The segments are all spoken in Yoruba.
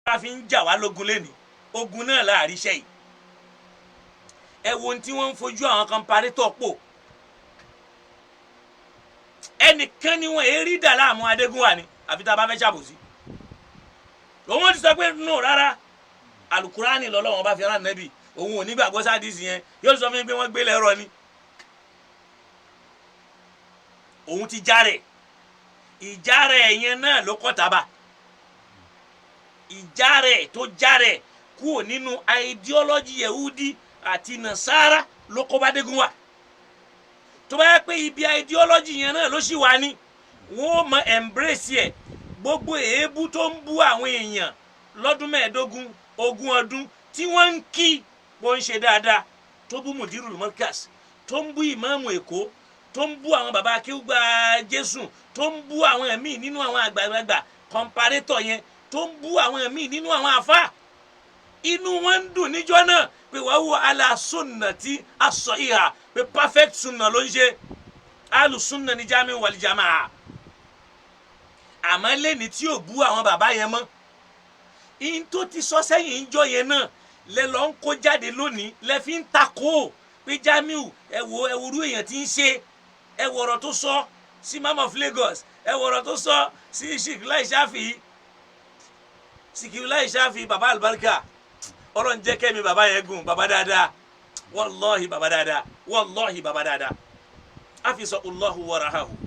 bá fi ń jà wá lógun lẹ́ni ogun náà láàrin iṣẹ́ yìí ẹ wo ohun tí wọ́n ń fojú àwọn comparator pò ẹnìkan ni wọ́n èrí dà láàmú Adégúnwà ni àfi tá a bá fẹ́ ṣàbòsí òun ti sọ pé no rárá alukurani lọ́lọ́wọ́n bá fi rán nẹ́bì òun ò ní gbàgbọ́ sádìsì yẹn yóò sọ fún mi pé wọ́n gbé lẹ́rọ ni òun ti járẹ̀ ìjárẹ̀ yẹn náà ló kọ́ tábà ìjárẹ̀ tó járẹ̀ kúrò nínú ideology Yehudi àti Nasara ló kọ́ bá Adégúnwà tó bá yẹ pé ibi ideology yẹn náà ló sì wà ní wọ́n mọ embrace ẹ̀ gbogbo èébú tó ń bú àwọn èèyàn lọ́dún mẹ́ẹ̀ẹ́dógún ogún ọdún tí wọ́n ń kí bó ń ṣe dáadáa tó bú Mudirul Markaz tó ń bú ìmáàmù Èkó tó ń bú àwọn bàbá akéwùgbà Jésù tó ń bú àwọn ẹ̀mí nínú àwọn àgbàlagbà comparator yẹn tó ń bú àwọn ẹ̀mí nínú àwọn àfáà inú wọn ń dùn níjọ́ náà pé wàá wo ala sunnati as-sahiha pé perfect sunna ló ń ṣe alu sunna ní Jamiu wal Jamaa àmọ́ lẹ́ni tí ò bú àwọn bàbá yẹn mọ́ in tó ti sọ sẹ́yìn ìjọ yẹn náà lẹ lọ ń kó jáde lónìí lẹ fi ń takò pé Jamiu ẹ wo ewúrú èèyàn tí ń ṣe ẹ wọ̀rọ̀ tó sọ sí Imam of Lagos ẹ wọ̀rọ̀ tó sọ sí Sikirulai Shafi baba albarka Ọlọ́run jẹ́ kẹ́mi baba yẹn gùn baba dáadáa wallahi baba dáadáa wallahi baba dáadáa afisa Allahu wa rahahu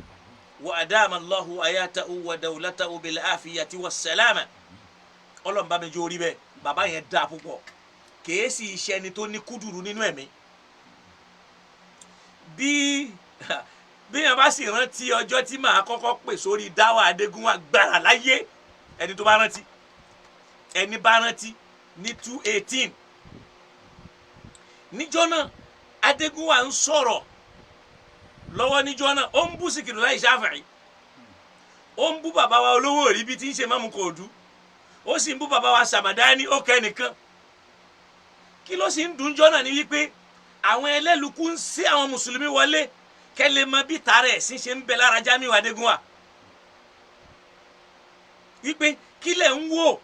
wa adama Allahu ayatahu wa dawlatahu bil afiyati was salama Ọlọ́run bá mi jó rí bẹ́ẹ̀ baba yẹn dáa púpọ̀ kèésì iṣẹ́ ni tó ní kúdùrú nínú ẹ̀mí bí yẹn bá sì rántí ọjọ́ tí màá kọ́kọ́ pè sórí dáwà Adégúnwà gbára láyé ẹni tó bá rántí ẹni bá rántí ní 2018 níjọ́ náà Adégúnwà ń sọ̀rọ̀ lọ́wọ́ níjọ́ náà ó ń bú Sikirulai Shafi'i ó ń bú bàbá wa olówó òrí bí tí ń ṣe mọ́mú kòòdú ó sì ń bú bàbá wa Sàmàdání ó kẹ́ nìkan kí ló sì ń dùn jọ́ náà ni wípé àwọn ẹlẹ́lùkù ń sí àwọn mùsùlùmí wọlé kẹ́lẹ́ mọ bí tààrà ẹ̀sìn ṣe ń bẹ lára Jamiu Adégúnwà wípé kí lẹ̀ ń wò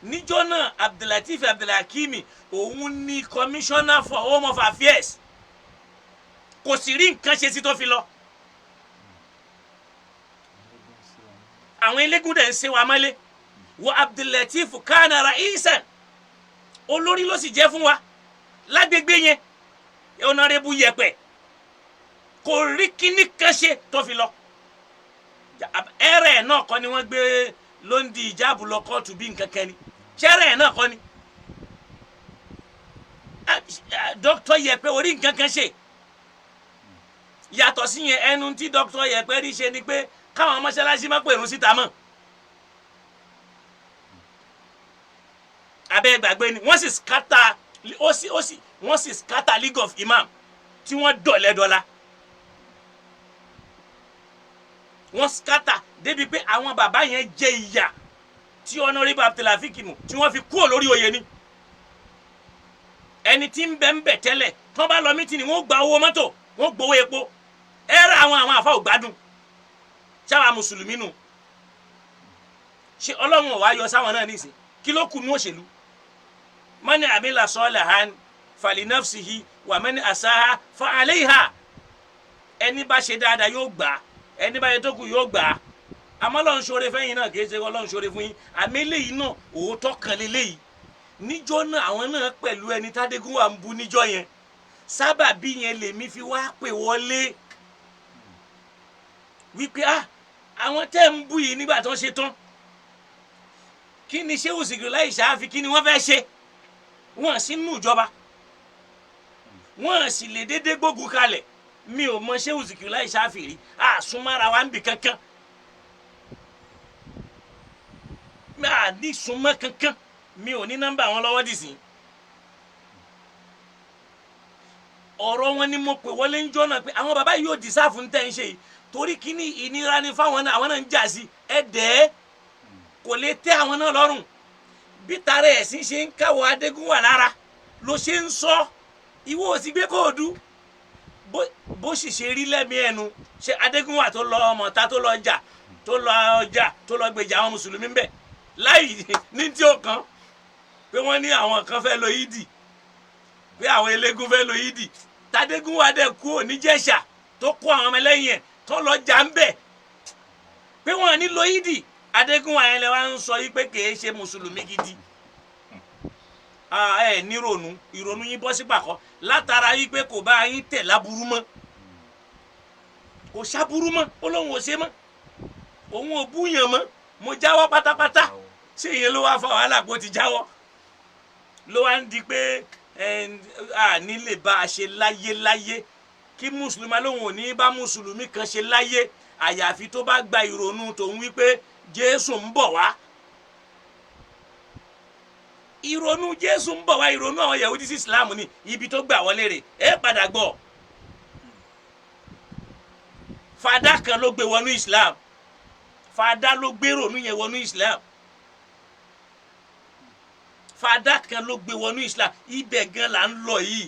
níjọ́ náà Abdulateef Abdulhakimi òun ni commissioner for home of affairs kò sì rí nǹkan ṣe sí tó fi lọ àwọn eléégún dẹ̀ ń ṣe wa mọ́lé wọ Abdulateef kana ra'isan olórí ló sì jẹ́ fún wa lágbègbè yẹn Honorable Yẹpẹ kò rí kíní kan ṣe tó fi lọ ẹrẹ náà kọ́ ni wọ́n gbé lóńdì ìjáàbù lọ kóòtù bí nǹkan kan ni ṣẹ́rẹ̀ náà kọ́ ni Dr. Yẹpẹ orí nǹkan kan ṣe yàtọ̀ sí yẹn ẹnu tí Dr. Yẹpẹ rí ṣe ni pé káwọn mọ́ṣáláṣí má pèrún síta mọ́ abẹ́ gbàgbé ni wọ́n sì scatter wọ́n sì scatter League of Imam tí wọ́n dọ̀lẹ́ dọ́là wọ́n scatter débi pé àwọn bàbá yẹn jẹ ìyà tí Honorable Abdulhafikimu tí wọ́n fi kúrò lórí oyè ni ẹni tí ń bẹ tẹ́lẹ̀ tán bá lọ mítìnì wọ́n gba owó mọ́tò wọ́n gbowó epo ẹ̀rọ àwọn àfa ògbádùn sáwà mùsùlùmí nù ṣe Ọlọ́run wá yọ sáwọn náà nísìn kí ló kù ní òṣèlú mani amila salihan falinafsihi wa mani asaha fa alayha ẹni bá ṣe dáadáa yóò gbà ẹni bá yẹ tó kù yóò gbà àmọ́ Ọlọ́run ṣoore fẹ́yìn náà kìí ṣe Ọlọ́run ṣoore fún yín àmì eléyìí náà òótọ́ kan lélẹ́yìí níjọ́ náà àwọn náà pẹ̀lú ẹni tádégúnwà ń bú níjọ́ yẹn sábàbí yẹn lèmi fi wá pè wọlé wípé àwọn tẹ́ ń bú yìí nígbà tó ń ṣe tán kí ni Shehu Sikirulai Shafi kí ni wọ́n fẹ́ ṣe wọ́n sì nù ìjọba wọ́n sì lè dédé gbógun kalẹ̀ mi ò mọ Shehu Sikirulai Shafi rí àsúnmára wa ń bì kankan mi à ní súnmọ́ kankan mi ò ní nọ́mbà wọn lọ́wọ́ dì sí ọ̀rọ̀ wọn ni mo pè wọlé ń jọ́ náà pé àwọn bàbá yóò dìsáàfù ń tẹ̀ ń ṣe yìí torí kíní ìnira ni fáwọn náà àwọn náà ń jà sí ẹ̀dẹ́ kò lè tẹ́ àwọn náà lọ́rùn bí tààrà ẹ̀sìn ṣe ń káwọ́ Adégúnwà lára ló ṣe ń sọ ìwọ ò sì gbé kóòdù bó sì ṣe rí lẹ́mìí ẹnu ṣe Adégúnwà tó lọ ọmọ ta tó lọ jà tó lọ ọjà tó lọ gbèjà àwọn mùsùlùmí ń bẹ̀ láì ní tí ó kan pé wọ́n ní àwọn kan fẹ́ lọ yídì pé àwọn eléégún fẹ́ lọ yídì tàdégúnwà dẹ̀ kú oníjẹ̀ṣà tó kó àwọn ọmọ ẹlẹ́yìn ẹ̀ tó lọ jà ń bẹ̀ pé wọ́n ní lọ yídì Adégúnwà yẹn lẹ wá ń sọ yí pé kìí ṣe mùsùlùmí gidi ẹ ní ìrònú yín bọ́ sí pàkọ́ látara yí pé kò bá yín tẹ̀ láburú mọ́ kò ṣàbúrú mọ́ ó lóun ò ṣe mọ́ òun ò búyàn mọ́ mo jáwọ́ pátápátá ṣé ìyẹn ló wá fa wàhálà pé ó ti jáwọ́ ló wá ń di pé ní lè bá a ṣe láyé kí mùsùlùmí lóun ò ní bá mùsùlùmí kan ṣe láyé àyàfi tó bá gba ìrònú tòun wípé Jésù ń bọ̀ wá ìrònú Jésù ń bọ̀ wá ìrònú àwọn Yahudi sí Islam ni ibi tó gbà wọlé rè é padà gbọ́ fada kan ló gbé wọnú Islam fada ló gbé ìrònú yẹn wọnú Islam fada kan ló gbé wọnú Islam ibẹ̀ gan là ń lọ yìí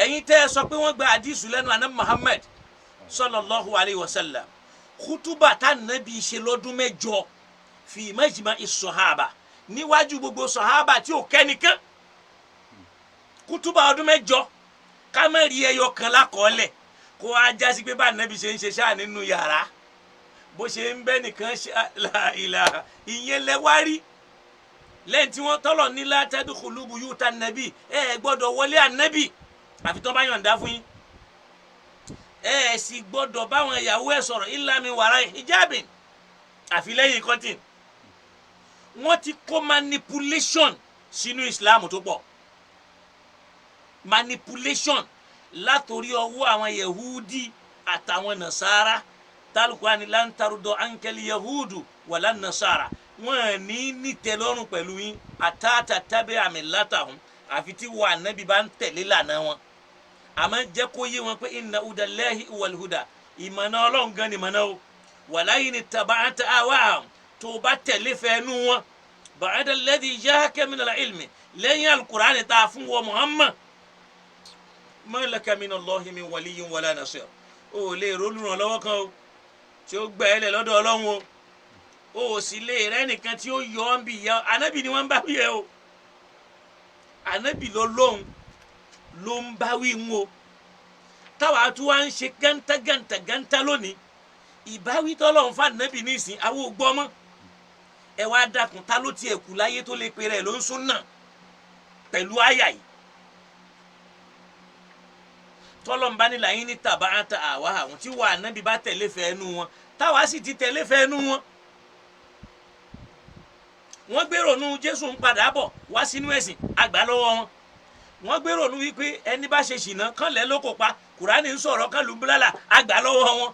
ẹ̀yin tẹ́ ẹ sọ pé wọ́n gba àdìsù lẹ́nu àná Muhammad sallallahu alayhi wa sallam khutuba tá nàbí ṣe lọ́dún mẹ́jọ fi majma is-sahaba níwájú gbogbo sahaba tí ò kẹ́nìkan khutuba ọdún mẹ́jọ kámẹ́rì ẹyọ kan lákọọ́lẹ̀ kó a jásí pé bá nàbí ṣe ń ṣe ṣáà nínú yàrá bó ṣe ń bẹ́ nìkan ṣe la ilaha ìyẹn lẹ́wárí lẹ́yìn tí wọ́n tọ́lọ̀ ní la tadkhulu buyuta nàbí gbọ́dọ̀ wọlé ànábì àfi tó bá yọ̀ǹda fún yín sì gbọ́dọ̀ báwọn ìyàwó ẹ̀ sọ̀rọ̀ illa min wara'i hijabin àfi lẹ́yìn kọ́tìn wọ́n ti kó manipulation sínú Islam tó pọ̀ manipulation látòrí ọwọ́ àwọn Yahudi àtàwọn Nasara tálùkùránì lan tarudọ ankẹlì Yahudu wàlá Nasara wọn ní tẹ́lọ́rùn pẹ̀lú yín àtàtà tábẹ́ millatahum àfi tí wọ́n ànábì bá ń tẹ̀lé lànà wọn àmọ́ jẹ́ kó yé wọn pé inna hudallahi wal huda ìmọ̀nà Ọlọ́run gan ni mọ̀nà o walakin ittaba'ta ahwa'ahum tó bá tẹ̀lé fẹ́ẹ́nu wọn ba'da alladhi ja'aka min al-ilmi lẹ́yìn al-Qur'an tá a fún wọn Muhammad ma laka min Allahi min waliyyin wala nasir o lè olùrànlọ́wọ́ kan o tí ó gbà ẹ́ lẹ̀ lọ́dọ̀ Ọlọ́run o sì lè rẹ́ nìkan tí ó yọ ọ́ ń bì yá ànábì ni wọ́n ń bá wí ẹ o ànábì lọ́lọ́run ló ń bá wí ń o táwa tó wá ń ṣe gánta lónìí ìbáwí tọ́lọ́run fún ànábì nísìn àwọn ò gbọ́ mọ́ ẹ wá dákun ta ló tiẹ̀ kù láyé tó lè pe rẹ̀ ló ń sún náà pẹ̀lú àyà yìí tọ́lọ́run bá ní làyín ní tàbá àtà àwa àwọn tí wà ànábì bá tẹ̀lé fẹ́ẹ́nu wọn táwa sì ti tẹ̀lé fẹ́ẹ́nu wọn wọ́n gbèrò nu Jésù ń padà bọ̀ wá sínú ẹ̀sìn àgbà lọ́wọ́ wọ́n gbèrò nu wípé ẹni bá ṣe ṣìnà kán lẹ́ lóko pa Kùránì ń sọ̀rọ̀ kán lù búlálà àgbà lọ́wọ́ wọn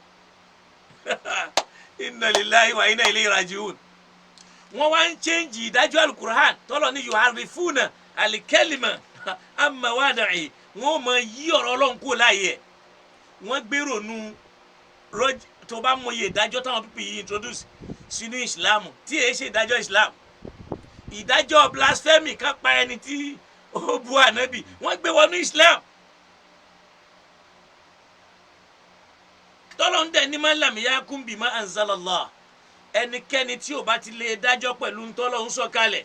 inna lillahi wa inna ilayhi raji'un wọ́n wá ń change ìdájọ́ al-Qur'an tọ́lọ̀ ní yuharrifuna al-kalima amma wadi'i wọ́n mọ yí ọ̀rọ̀ Ọlọ́run kó láàyè wọ́n gbèrò nu tó bá mọ iye ìdájọ́ táwọn pípì yìí introduce sínú Islam tí èyí ṣe ìdájọ́ Islam ìdájọ́ blasphemy kan pa ẹni tí ó bu ànábì wọ́n gbé wọnú Islam tọ́lọ́n dẹ̀ ní man lam yahkum bima anzalallah ẹnikẹ́ni tí ò bá ti lè dájọ́ pẹ̀lú ntọ́lọ́hun sọ̀kalẹ̀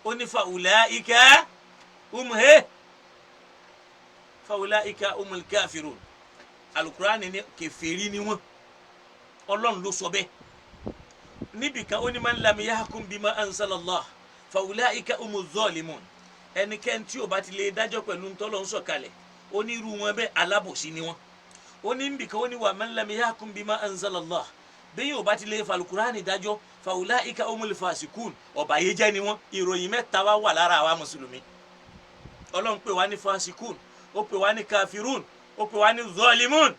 ó ní fa ulaika umul kafirun alukurani ní kèfèrí ni wọ́n Ọlọ́run ló sọ bẹ́ẹ̀ níbìkan ó ní man lam yahkum bima anzalallah fa ulaika umuz zalimun ẹnikẹ́ni tí ò bá ti lè dájọ́ pẹ̀lú ntọ́lọ́hun sọ̀kalẹ̀ ó ní irú wọn bẹ́ẹ̀ alábòsí ni wọ́n ó ní níbìkan ó ní wa man lam yahkum bima anzalallah bẹ́ẹ̀ ò bá ti lè fa alukurani dájọ́ fa ulaika umul fasikun ọ̀bàyéjẹ́ ni wọ́n ìròyìn mẹ́ta wà lára àwa mùsùlùmí Ọlọ́run pè wá ní fasikun ó pè wá ní kafirun ó pè wá ní zalimun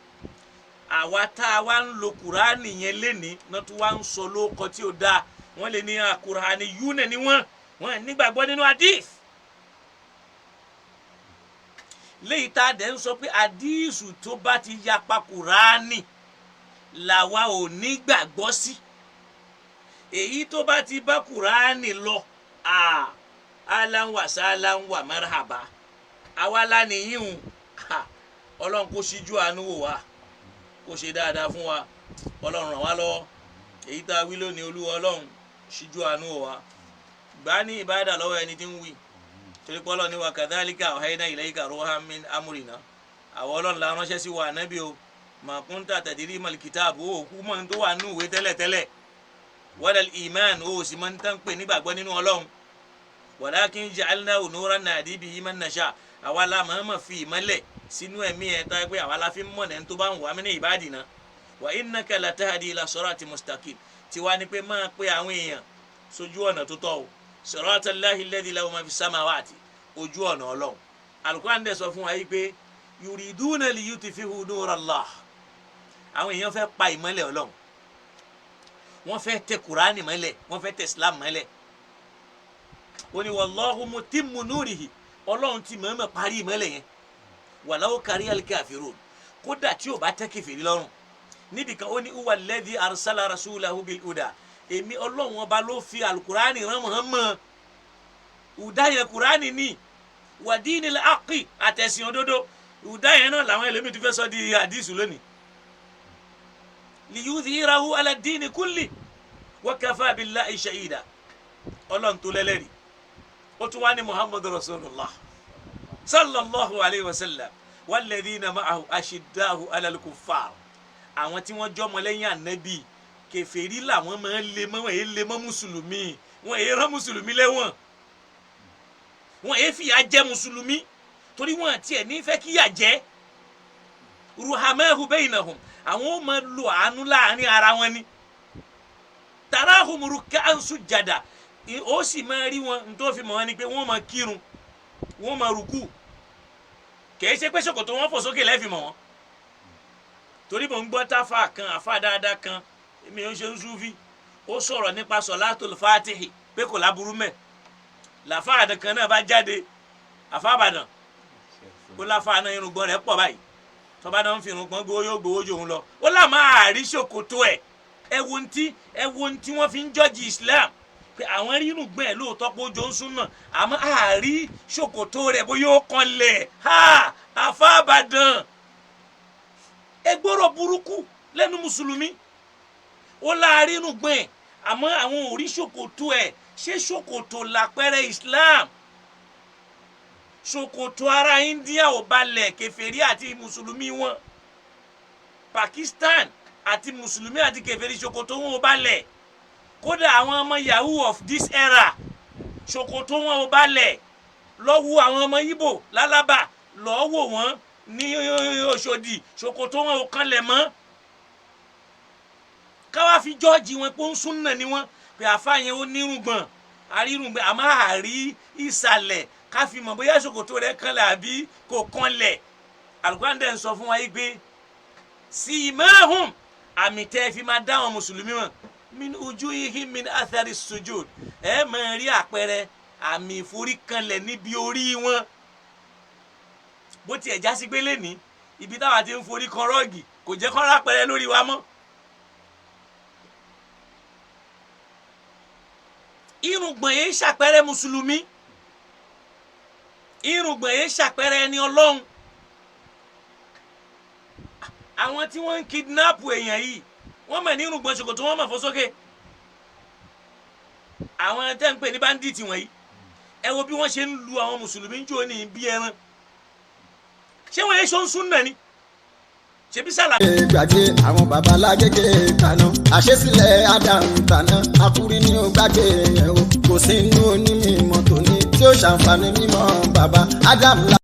àwa tá a wá ń lo Kùránì yẹn lénìí náà tó wá ń sọ lóko tí ó dáa wọ́n lè ní Kùránì yúnẹ̀ ni wọ́n nígbàgbọ́ nínú hadith léyìí tá a dẹ̀ ń sọ pé hadith tó bá ti yapa Kùránì làwa ò nígbàgbọ́ sí èyí tó bá ti bá Kùránì lọ aláǹwà sáláǹwà marhaba àwa lánìyìn Ọlọ́run kó ṣíjú àánú wò wá kó ṣe dáadáa fún wa Ọlọ́run ràn wá lọ́wọ́ èyí tá a wí lónìí Olúwa Ọlọ́run ṣíjú àánú wa gbà ní ìbádà lọ́wọ́ ẹni tí ń wí torí pé Ọlọ́run ní wa kadhalika awhayna ilayka ruhan min amrina àwọn Ọlọ́run la ránṣẹ́ sí wa ànábì o ma kunta tadri mal kitab o kú mọ́ tó wà nínú ìwé tẹ́lẹ̀tẹ́lẹ̀ wal iman o sì mọ́ ń tán pè nígbàgbọ́ nínú Ọlọ́run walakin ja'alnahu nuran nahdi bihi man nasha àwa la mọ̀ọ́mọ̀ fi ìmọ́lẹ̀ sínú ẹ̀mí ẹ̀ tó yẹ pé àwa la fi mọ̀ ní tó bá ń wà mí ní ìbádìí náà wa innaka latahdi ila sirati mustaqim tiwa ni pé máa pé àwọn èèyàn sójú ọ̀nà tó tọ́ o siratallahi alladhi lahu ma fi samawati ojú ọ̀nà Ọlọ́run Al-Qur'an dẹ̀ sọ fún wa yìí pé yuriduna liyutfi'u nurallah àwọn èèyàn fẹ́ pa ìmọ́lẹ̀ Ọlọ́run wọ́n fẹ́ tẹ Kùránì mọ́lẹ̀ wọ́n fẹ́ tẹ Islam mọ́lẹ̀ ó ní wallahu mutimmu nurihi Ọlọ́run ti mọ̀ọ́mọ̀ parí ìmọ́lẹ̀ yẹn walau karihal kafirun kódà tí ò bá tẹ́ kèfèrí lọ́rùn níbi kan ó ní huwa alladhi arsala rasulahu bil huda èmi Ọlọ́run ọba ló fi alukurani rán Muhammad huda yẹn Kùránì ní wa dinil haqqi àtẹ̀sìn òdodo huda yẹn náà làwọn ẹlòmíì tó fẹ́ sọ di hadith lónìí liyudhhirahu ala dini kulli wa kafa billahi shahida Ọlọ́run tó lẹ́lẹ́rìí ó tún wá ní Muhammadu rasulullah sallallahu alayhi wa sallam walladhina ma'ahu ashiddahu ala al-kuffar àwọn tí wọ́n jọmọ lẹ́yìn ànábì kèfèrí làwọn máa ń lé mọ́ wọn èyí lé mọ́ mùsùlùmí wọn èyí rán mùsùlùmí lẹ́wọ̀n wọn èyí fìyà jẹ mùsùlùmí torí wọn tiẹ̀ ní fẹ́ kíyà jẹ ruhamahu baynahum àwọn ó máa lo àánú láàrin ara wọn ni tarahum ruk'an sujada ó sì máa rí wọn n tó fi mọ̀ wọn ni pé wọ́n máa kírun wọ́n máa rùkú kìí ṣe pé ṣòkòtò wọn fò sókè lẹ́fì mọ̀ wọn torí mò ń gbọ́ táfà kan àfà dáadáa kan èmi ò ń ṣe ń súfì ó sọ̀rọ̀ nípa sọ̀látùl fàtíhì pé kò láburú mẹ́ làfà àdàn náà bá jáde àfà àbàdàn ó láfà náà irùngbọ̀n rẹ̀ pọ̀ báyìí tọ́ba náà ń fi irùngbọ̀n gbowó yóò gbowó jòun lọ ó là máa rí ṣòkòtò ẹ̀ ẹ wo ohun tí wọ́n fi ń jọ́jì Islam pé àwọn rí irùngbọ̀n ẹ̀ lóòótọ́ pé ó jọ ń sún náà àmọ́ àárí ṣòkòtò rẹ̀ bó yóò kanlẹ̀ àfà àbàdàn egboro burúkú lẹ́nu mùsùlùmí ó láàrin irùngbọ̀n ẹ̀ àmọ́ àwọn ò rí ṣòkòtò ẹ̀ ṣé ṣòkòtò làpẹrẹ Islam ṣòkòtò ara India ò balẹ̀ kèfèrí àti mùsùlùmí wọn Pakistan àti mùsùlùmí àti kèfèrí ṣòkòtò wọn ò balẹ̀ kódà àwọn ọmọ yahoo of this era ṣòkòtò wọn ò balẹ̀ lọ́wọ́ àwọn ọmọ Ìgbò lálábà lọ́wọ́ wọn ní Òṣòdì ṣòkòtò wọn ò kanlẹ̀ mọ́ káwá fi jọ́ọ̀jì wọn pé ń súnà ni wọn pé àfáàyàn ó nírùngbọ̀n àrírùngbọ̀n àmọ́ àrí ìsàlẹ̀ ká fi mọ̀ bóyá ṣòkòtò rẹ̀ kanlẹ̀ àbí kò kanlẹ̀ Al-Qur'an dẹ̀ ń sọ fún wa yìí pé simahum àmì tẹ́ fi máa dá àwọn mùsùlùmí wọn min ujuhihim min athari sujud ẹ máa rí àpẹẹrẹ àmì ìforíkanlẹ̀ níbi orí wọn bó tiẹ̀ já sí gbélé ní ibi táwa ti ń forí kan rọ́ọ̀gì kò jẹ́ kán rápẹrẹ lórí wa mọ́. irùngbọ̀n yẹn ṣàpẹẹrẹ mùsùlùmí irùngbọ̀n yẹn ṣàpẹẹrẹ ẹni Ọlọ́run àwọn tí wọ́n ń kidnap èèyàn yìí wọ́n mọ̀ ní irùngbọ̀n ṣòkòtò wọ́n mọ̀ fọ́ sókè àwọn tẹ́ ń pè ní bandit wọ̀nyí ẹ wo bí wọ́n ṣe ń lu àwọn mùsùlùmí ń jò ní bí ẹran ṣé wọ́n yẹ ṣó ń sún náà ni ṣebí sálà. gbàgbé àwọn baba Lagege kaná àṣesílẹ̀ Ádámù tàná akúrí ní ó gbàgbé yẹn o kò sí inú onímọ̀ tòní tí ó ṣàǹfààní mímọ́ baba Ádámù.